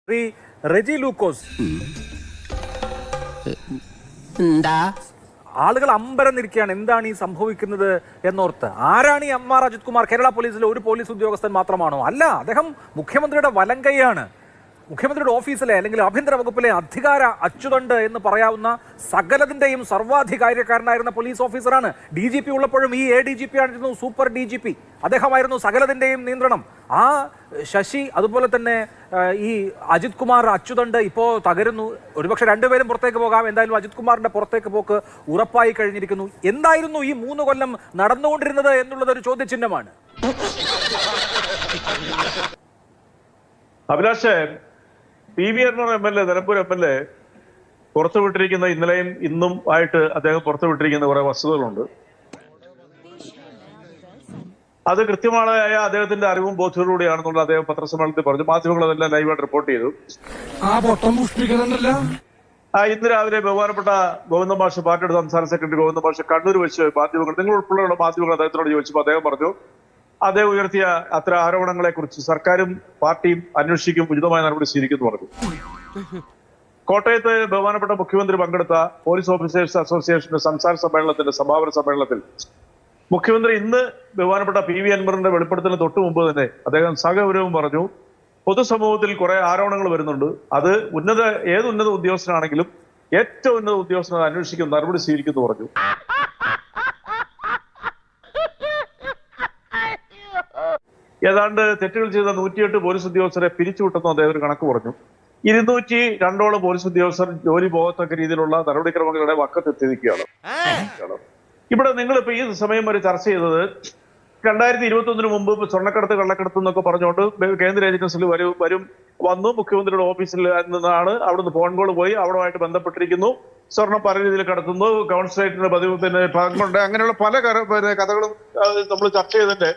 ശ്രീ റെജി ലൂക്കോസ്, ആളുകൾ അമ്പരന്നിരിക്കുകയാണ് എന്താണ് ഈ സംഭവിക്കുന്നത് എന്നോർത്ത്. ആരാണ് ഈ എം ആർ അജിത് കുമാർ? കേരള പോലീസിലെ ഒരു പോലീസ് ഉദ്യോഗസ്ഥൻ മാത്രമാണോ? അല്ല, അദ്ദേഹം മുഖ്യമന്ത്രിയുടെ വലങ്കൈയാണ്. മുഖ്യമന്ത്രിയുടെ ഓഫീസിലെ അല്ലെങ്കിൽ ആഭ്യന്തര വകുപ്പിലെ അധികാര അച്ചുതണ്ട് എന്ന് പറയാവുന്ന സകലതിന്റെയും സർവാധികാരക്കാരനായിരുന്ന പോലീസ് ഓഫീസറാണ്. DGP ഉള്ളപ്പോഴും ഈ ADGP ആയിരുന്നു സൂപ്പർ DGP. അദ്ദേഹമായിരുന്നു സകലതിന്റെയും നിയന്ത്രണം. ആ ശശി, അതുപോലെ തന്നെ ഈ അജിത് കുമാർ അച്ചുതണ്ട് ഇപ്പോൾ തകരുന്നു. ഒരുപക്ഷെ രണ്ടുപേരും പുറത്തേക്ക് പോകാം. എന്തായാലും അജിത് കുമാറിന്റെ പുറത്തേക്ക് പോക്ക് ഉറപ്പായി കഴിഞ്ഞിരിക്കുന്നു. എന്തായിരുന്നു ഈ 3 കൊല്ലം നടന്നുകൊണ്ടിരുന്നത് എന്നുള്ളത് ഒരു ചോദ്യചിഹ്നമാണ്. Abhilash, PV Anwar MLA, Nilambur MLA പുറത്തുവിട്ടിരിക്കുന്ന ഇന്നലെയും ഇന്നും ആയിട്ട് അദ്ദേഹം പുറത്തുവിട്ടിരിക്കുന്ന കുറെ വസ്തുതകളുണ്ട്. അത് കൃത്യമായ അദ്ദേഹത്തിന്റെ അറിവും ബോധ്യത്തോടുകൂടിയാണെന്നുള്ള അദ്ദേഹം പത്രസമ്മേളനത്തിൽ പറഞ്ഞു. മാധ്യമങ്ങൾ അതെല്ലാം ലൈവായിട്ട് റിപ്പോർട്ട് ചെയ്തു. ഇന്ന് രാവിലെ ബഹുമാനപ്പെട്ട ഗോവിന്ദ മാഷ്, പാർട്ടിയുടെ സംസ്ഥാന സെക്രട്ടറി ഗോവിന്ദ മാഷ് കണ്ണൂർ വെച്ച് മാധ്യമങ്ങൾ, നിങ്ങൾ ഉൾപ്പെടെയുള്ള മാധ്യമങ്ങൾ അദ്ദേഹത്തിനോട് ചോദിച്ചപ്പോൾ അദ്ദേഹം പറഞ്ഞു, അദ്ദേഹം ഉയർത്തിയ അത്തരം ആരോപണങ്ങളെ കുറിച്ച് സർക്കാരും പാർട്ടിയും അന്വേഷിക്കും, ഉചിതമായ നടപടി സ്വീകരിക്കുമെന്ന് പറഞ്ഞു. കോട്ടയത്ത് ബഹുമാനപ്പെട്ട മുഖ്യമന്ത്രി പങ്കെടുത്ത പോലീസ് ഓഫീസേഴ്സ് അസോസിയേഷന്റെ സംസ്ഥാന സമ്മേളനത്തിന്റെ സമാപന സമ്മേളനത്തിൽ മുഖ്യമന്ത്രി ഇന്ന് ബഹുമാനപ്പെട്ട PV അൻവറിന്റെ വെളിപ്പെടുത്തലിന് തൊട്ടു മുമ്പ് തന്നെ അദ്ദേഹം സഗൗരവം പറഞ്ഞു, പൊതുസമൂഹത്തിൽ കുറെ ആരോപണങ്ങൾ വരുന്നുണ്ട്. അത് ഏത് ഉന്നത ഉദ്യോഗസ്ഥനാണെങ്കിലും ഏറ്റവും ഉന്നത ഉദ്യോഗസ്ഥനെ അന്വേഷിക്കും, നടപടി സ്വീകരിക്കുമെന്ന് പറഞ്ഞു. ഏതാണ്ട് തെറ്റുകൾ ചെയ്ത 108 പോലീസ് ഉദ്യോഗസ്ഥരെ പിരിച്ചുവിട്ടെന്ന് അദ്ദേഹം ഒരു കണക്ക് പറഞ്ഞു. 202 പോലീസ് ഉദ്യോഗസ്ഥർ ജോലി പോകത്തക്ക രീതിയിലുള്ള നടപടിക്രമങ്ങളുടെ വക്കത്തെത്തിയിരിക്കുകയാണ്. ഇവിടെ നിങ്ങളിപ്പോ ഈ സമയം വരെ ചർച്ച ചെയ്തത് 2021 മുമ്പ് സ്വർണ്ണക്കടത്ത് കള്ളക്കടത്ത് എന്നൊക്കെ പറഞ്ഞുകൊണ്ട് കേന്ദ്ര ഏജൻസികൾ വന്നു മുഖ്യമന്ത്രിയുടെ ഓഫീസിൽ നിന്നാണ് അവിടുന്ന് ഫോൺ കോൾ പോയി അവിടുമായിട്ട് ബന്ധപ്പെട്ടിരിക്കുന്നു, സ്വർണം പല രീതിയിൽ കടത്തുന്നു, കോൺസുലേറ്റിന്റെ പതിവ് പിന്നെ ഭാഗങ്ങളുണ്ട്, അങ്ങനെയുള്ള പല കഥകളും നമ്മൾ ചർച്ച ചെയ്തിട്ട്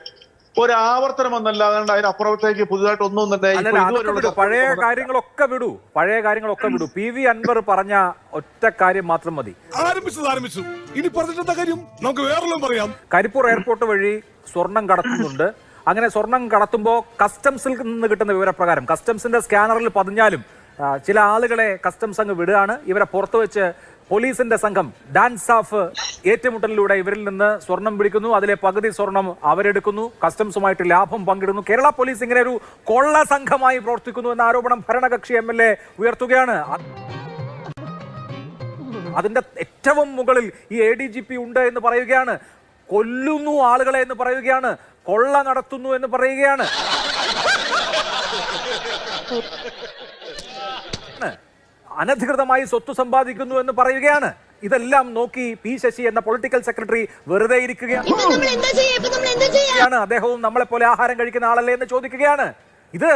ഒരാവർത്തനം എന്നല്ലാതെ അതിനപ്പുറത്തേക്ക് പുതുതായിട്ട് ഒന്നും തന്നെ പഴയ കാര്യങ്ങളൊക്കെ വിടൂ. PV അൻവർ പറഞ്ഞ ഒറ്റ കാര്യം മാത്രം മതി. ആരംഭിച്ചു ഇനി പറഞ്ഞിട്ടെന്താ കാര്യം? നമുക്ക് വേറെല്ലാം പറയാം. കരിപ്പൂർ എയർപോർട്ട് വഴി സ്വർണം കടത്തുന്നുണ്ട്. അങ്ങനെ സ്വർണം കടത്തുമ്പോൾ കസ്റ്റംസിൽ നിന്ന് കിട്ടുന്ന വിവരപ്രകാരം കസ്റ്റംസിന്റെ സ്കാനറിൽ പതിഞ്ഞാലും ചില ആളുകളെ കസ്റ്റംസ് അങ്ങ് വിടുകയാണ്. ഇവരെ പുറത്തു വെച്ച് പോലീസിന്റെ സംഘം ഡാൻസ് ഓഫ് ഏറ്റുമുട്ടലിലൂടെ ഇവരിൽ നിന്ന് സ്വർണം പിടിക്കുന്നു. അതിലെ പകുതി സ്വർണം അവരെടുക്കുന്നു, കസ്റ്റംസുമായിട്ട് ലാഭം പങ്കിടുന്നു. കേരള പോലീസ് ഇങ്ങനെ ഒരു കൊള്ള സംഘമായി പ്രവർത്തിക്കുന്നു എന്ന ആരോപണം ഭരണകക്ഷി MLA ഉയർത്തുകയാണ്. അതിന്റെ ഏറ്റവും മുകളിൽ ഈ ADGP ഉണ്ട് എന്ന് പറയുകയാണ്, കൊല്ലുന്നു ആളുകളെ എന്ന് പറയുകയാണ്, കൊള്ള നടത്തുന്നു എന്ന് പറയുകയാണ്. അനധികൃതമായി സ്വത്ത് സമ്പാദിക്കുന്നു എന്ന് പറയുകയാണ്. ഇതെല്ലാം നോക്കി P ശശി എന്ന പൊളിറ്റിക്കൽ സെക്രട്ടറി വെറുതെ ഇരിക്കുകയാണ്. അദ്ദേഹവും നമ്മളെ പോലെ ആഹാരം കഴിക്കുന്ന ആളല്ലേ എന്ന് ചോദിക്കുകയാണ്. ഇത്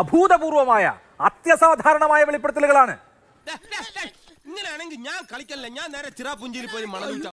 അഭൂതപൂർവമായ അത്യസാധാരണമായ വെളിപ്പെടുത്തലുകളാണ്. ഇങ്ങനെയാണെങ്കിൽ ഞാൻ കളിക്കല്ല, ഞാൻ നേരെ ചിറാപുഞ്ചിയിൽ പോയി മണൽ